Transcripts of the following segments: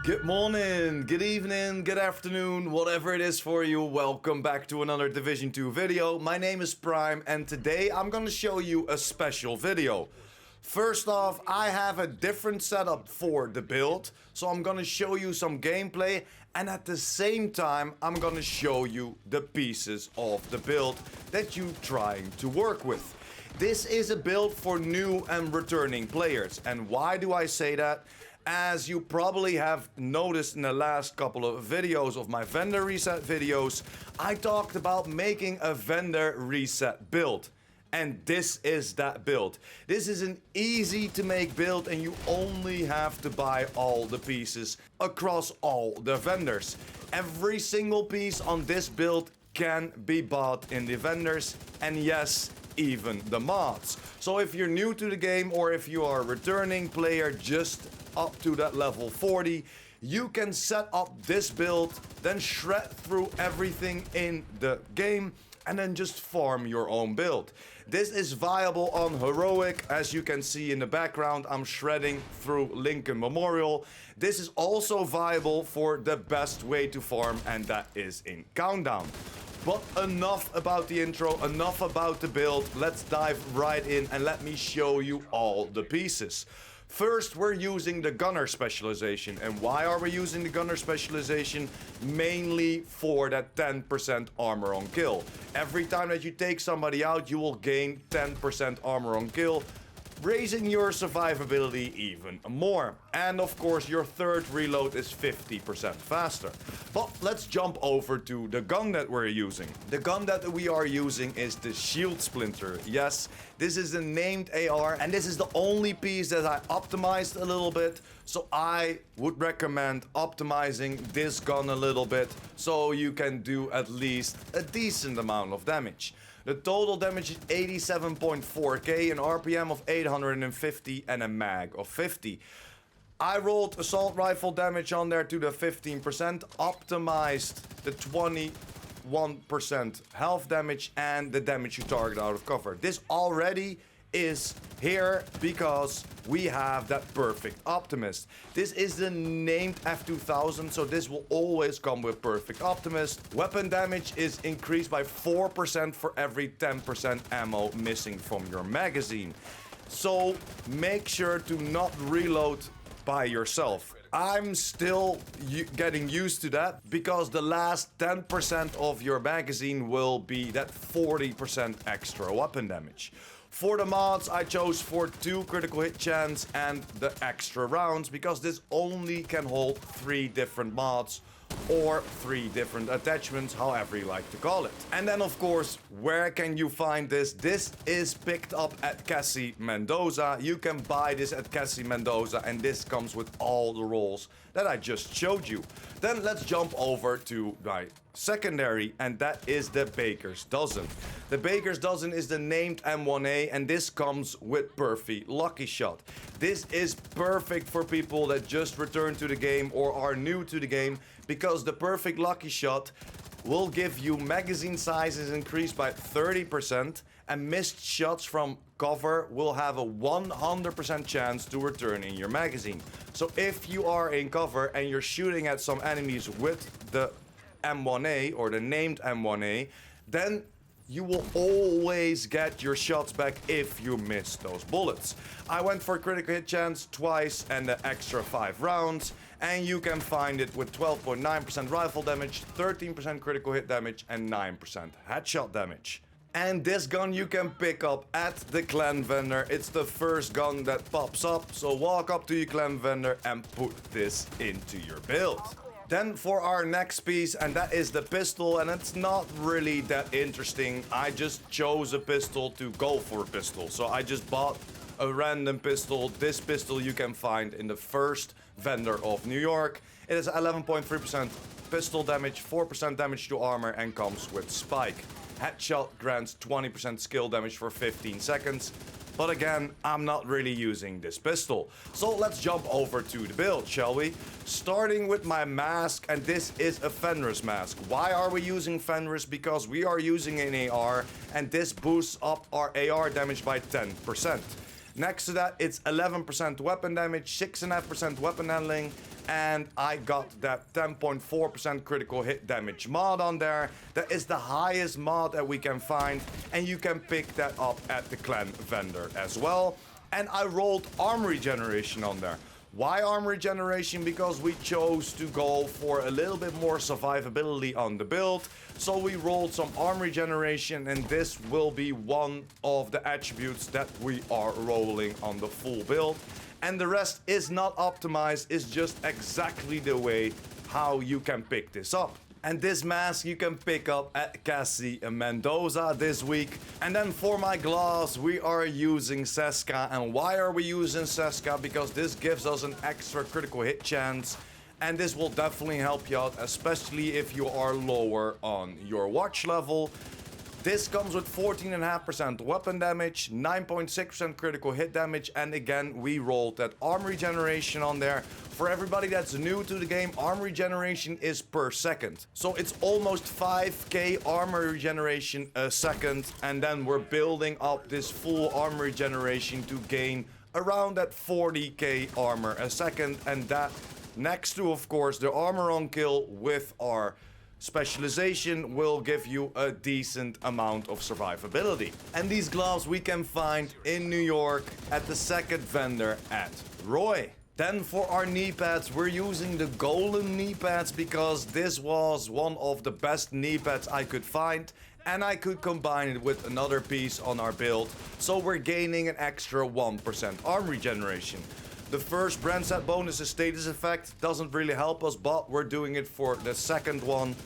Good morning, good evening, good afternoon, whatever it is for you. Welcome back to another Division 2 video. My name is Prime and today I'm gonna show you a special video. First off, I have a different setup for the build. So I'm gonna show you some gameplay and at the same time I'm gonna show you the pieces of the build that you're trying to work with. This is a build for new and returning players. And why do I say that? As you probably have noticed in the last couple of videos of my vendor reset videos, I talked about making a vendor reset build. And this is that build. This is an easy to make build and you only have to buy all the pieces across all the vendors. Every single piece on this build can be bought in the vendors, and yes, even the mods. So if you're new to the game or if you are a returning player just up to that level 40, you can set up this build, then shred through everything in the game and then just farm your own build. This is viable on Heroic. As you can see in the background, I'm shredding through Lincoln Memorial. This is also viable for the best way to farm, and that is in Countdown. But enough about the intro, enough about the build. Let's dive right in and let me show you all the pieces. First, we're using the gunner specialization. And why are we using the gunner specialization? Mainly for that 10% armor on kill. Every time that you take somebody out, you will gain 10% armor on kill, raising your survivability even more. And of course, your third reload is 50% faster. But let's jump over to the gun that we're using. The gun that we are using is the Shield Splinterer. Yes, this is a named AR, and this is the only piece that I optimized a little bit. So I would recommend optimizing this gun a little bit so you can do at least a decent amount of damage. The total damage is 87.4k, an RPM of 850 and a mag of 50. I rolled assault rifle damage on there to the 15%, optimized the 21% health damage and the damage you target out of cover. This already is here because we have that perfect optimist. This is the named F2000, so this will always come with perfect optimist. Weapon damage is increased by 4% for every 10% ammo missing from your magazine. So make sure to not reload by yourself. I'm still getting used to that because the last 10% of your magazine will be that 40% extra weapon damage. For the mods, I chose for 2 critical hit chance and the extra rounds because this only can hold 3 different mods or 3 different attachments, however you like to call it. And then of course, where can you find this? This is picked up at Cassie Mendoza. You can buy this at Cassie Mendoza and this comes with all the rolls that I just showed you. Then let's jump over to my secondary, and that is the Baker's Dozen. The Baker's Dozen is the named M1A and this comes with Perfect Lucky Shot. This is perfect for people that just returned to the game or are new to the game because the Perfect Lucky Shot will give you magazine sizes increased by 30% and missed shots from cover will have a 100% chance to return in your magazine. So if you are in cover and you're shooting at some enemies with the M1A or the named M1A, then you will always get your shots back if you miss those bullets. I went for critical hit chance twice and the extra 5 rounds, and you can find it with 12.9% rifle damage, 13% critical hit damage and 9% headshot damage. And this gun you can pick up at the clan vendor. It's the first gun that pops up, so walk up to your clan vendor and put this into your build. Then for our next piece, and that is the pistol, and it's not really that interesting. I just chose a pistol to go for a pistol. So I just bought a random pistol. This pistol you can find in the first vendor of New York. It is 11.3% pistol damage, 4% damage to armor, and comes with spike. Headshot grants 20% skill damage for 15 seconds. But again, I'm not really using this pistol. So let's jump over to the build, shall we? Starting with my mask, and this is a Fenris mask. Why are we using Fenris? Because we are using an AR, and this boosts up our AR damage by 10%. Next to that, it's 11% weapon damage, 6.5% weapon handling, and I got that 10.4% critical hit damage mod on there. That is the highest mod that we can find, and you can pick that up at the clan vendor as well. And I rolled armor regeneration on there. Why armor regeneration? Because we chose to go for a little bit more survivability on the build. So we rolled some armor regeneration, and this will be one of the attributes that we are rolling on the full build. And the rest is not optimized, it's just exactly the way how you can pick this up. And this mask you can pick up at Cassie Mendoza this week. And then for my gloves, we are using Seska. And why are we using Seska? Because this gives us an extra critical hit chance. And this will definitely help you out, especially if you are lower on your watch level. This comes with 14.5% weapon damage, 9.6% critical hit damage, and again, we rolled that armor regeneration on there. For everybody that's new to the game, armor regeneration is per second. So it's almost 5k armor regeneration a second, and then we're building up this full armor regeneration to gain around that 40k armor a second, and that next to, of course, the armor on kill with our Specialization will give you a decent amount of survivability. And these gloves we can find in New York at the second vendor at Roy. Then for our knee pads, we're using the golden knee pads because this was one of the best knee pads I could find. And I could combine it with another piece on our build. So we're gaining an extra 1% arm regeneration. The first brand set bonus is status effect, doesn't really help us, but we're doing it for the second one.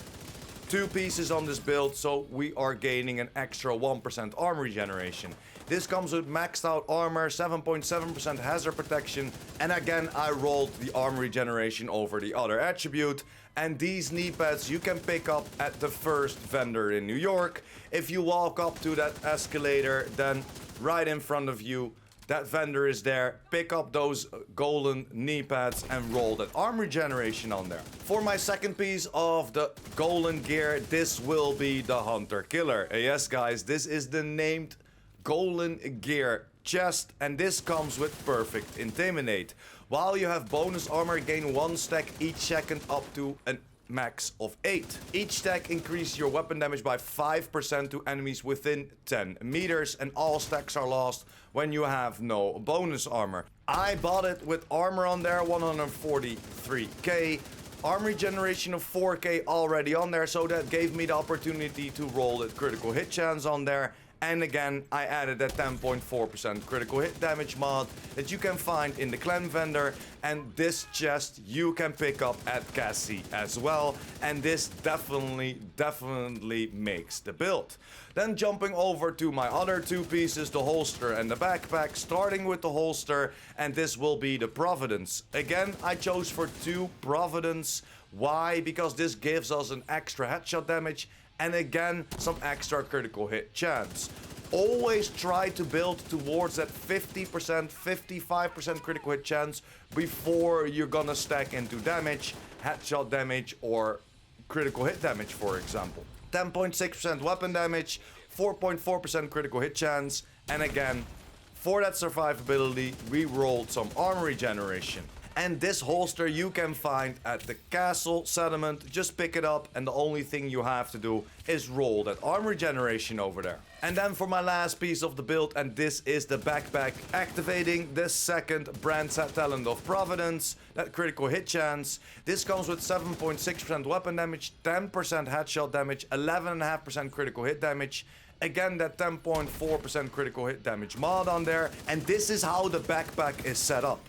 2 pieces on this build, so we are gaining an extra 1% armor regeneration. This comes with maxed out armor, 7.7% hazard protection, and again I rolled the armor regeneration over the other attribute. And these knee pads you can pick up at the first vendor in New York. If you walk up to that escalator, then right in front of you, that vendor is there. Pick up those golden knee pads and roll that arm regeneration on there. For my second piece of the golden gear, this will be the Hunter Killer. Yes guys, this is the named golden gear chest, and this comes with perfect intimidate. While you have bonus armor, gain 1 stack each second up to a max of 8. Each stack increases your weapon damage by 5% to enemies within 10 meters, and all stacks are lost when you have no bonus armor. I bought it with armor on there, 143k. Armor regeneration of 4k already on there, so that gave me the opportunity to roll that critical hit chance on there. And again, I added that 10.4% critical hit damage mod that you can find in the clan vendor. And this chest you can pick up at Cassie as well. And this definitely makes the build. Then jumping over to my other 2 pieces, the holster and the backpack. Starting with the holster, and this will be the Providence. Again, I chose for 2 Providence. Why? Because this gives us an extra headshot damage. And again, some extra critical hit chance. Always try to build towards that 50%, 55% critical hit chance before you're gonna stack into damage, headshot damage, or critical hit damage, for example. 10.6% weapon damage, 4.4% critical hit chance, and again, for that survivability, we rolled some armor regeneration. And this holster you can find at the castle settlement. Just pick it up, and the only thing you have to do is roll that armor regeneration over there. And then for my last piece of the build, and this is the backpack, activating the second brand set talent of Providence, that critical hit chance. This comes with 7.6% weapon damage, 10% headshot damage, 11.5% critical hit damage. Again, that 10.4% critical hit damage mod on there. And this is how the backpack is set up.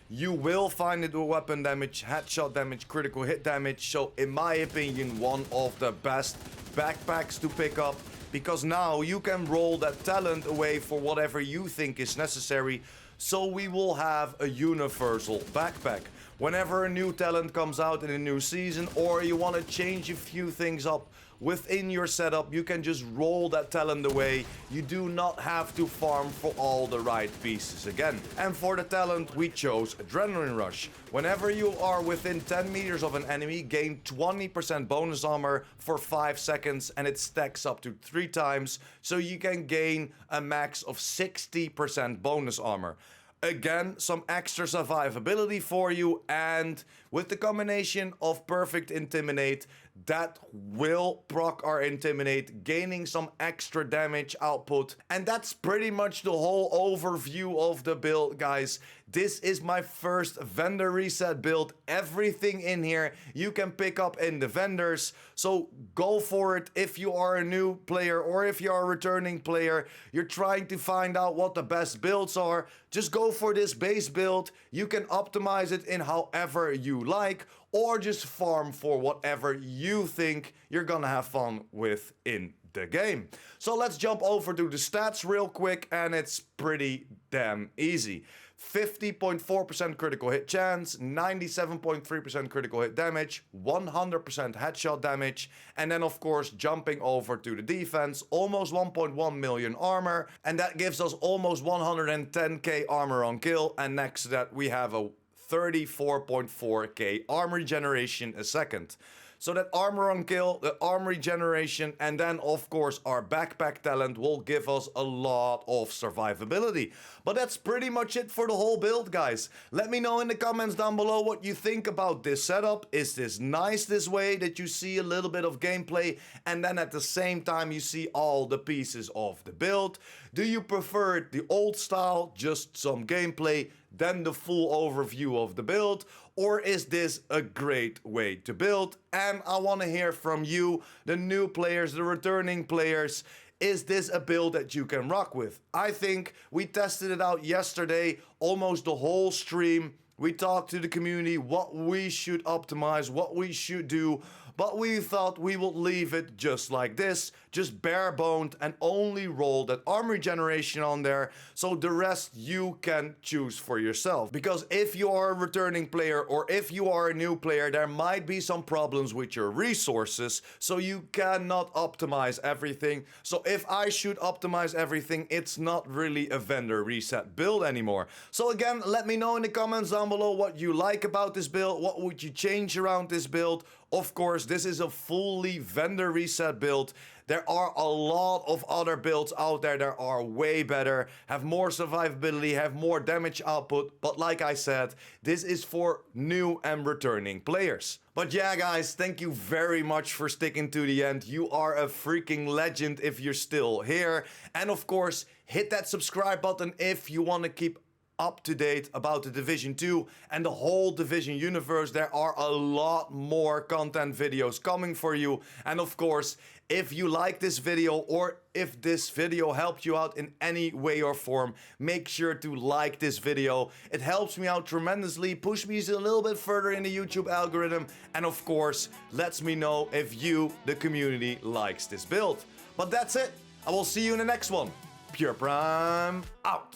You will find it with weapon damage, headshot damage, critical hit damage. So in my opinion, one of the best backpacks to pick up. Because now you can roll that talent away for whatever you think is necessary. So we will have a universal backpack. Whenever a new talent comes out in a new season, or you want to change a few things up within your setup, you can just roll that talent away. You do not have to farm for all the right pieces again. And for the talent, we chose Adrenaline Rush. Whenever you are within 10 meters of an enemy, gain 20% bonus armor for 5 seconds, and it stacks up to 3 times, so you can gain a max of 60% bonus armor. Again, some extra survivability for you, and with the combination of Perfect Intimidate, that will proc our Intimidate, gaining some extra damage output. And that's pretty much the whole overview of the build, guys. This is my first vendor reset build. Everything in here you can pick up in the vendors, so go for it. If you are a new player or if you are a returning player, you're trying to find out what the best builds are, just go for this base build. You can optimize it in however you like, or just farm for whatever you think you're gonna have fun with in the game. So let's jump over to the stats real quick, and it's pretty damn easy. 50.4% critical hit chance, 97.3% critical hit damage, 100% headshot damage, and then of course jumping over to the defense, almost 1.1 million armor, and that gives us almost 110k armor on kill, and next to that we have a 34.4k armor regeneration a second. So that armor on kill, the armor regeneration, and then of course our backpack talent will give us a lot of survivability. But that's pretty much it for the whole build, guys. Let me know in the comments down below what you think about this setup. Is this nice this way, that you see a little bit of gameplay and then at the same time you see all the pieces of the build? Do you prefer the old style, just some gameplay, then the full overview of the build? Or is this a great way to build? And I want to hear from you, the new players, the returning players. Is this a build that you can rock with? I think we tested it out yesterday, almost the whole stream. We talked to the community what we should optimize, what we should do, but we thought we would leave it just like this, just bare boned, and only roll that armor regeneration on there, so the rest you can choose for yourself. Because if you are a returning player or if you are a new player, there might be some problems with your resources, so you cannot optimize everything. So if I should optimize everything, it's not really a vendor reset build anymore. So again, let me know in the comments down below what you like about this build, what would you change around this build. Of course, this is a fully vendor reset build. There are a lot of other builds out there that are way better, have more survivability, have more damage output, but like I said, this is for new and returning players. But yeah, guys, thank you very much for sticking to the end. You are a freaking legend if you're still here. And of course, hit that subscribe button if you want to keep up to date about the Division 2 and the whole Division universe. There are a lot more content videos coming for you. And of course, if you like this video or if this video helped you out in any way or form, make sure to like this video. It helps me out tremendously, push me a little bit further in the YouTube algorithm, and of course, lets me know if you, the community, likes this build. But that's it. I will see you in the next one. PurePrime out.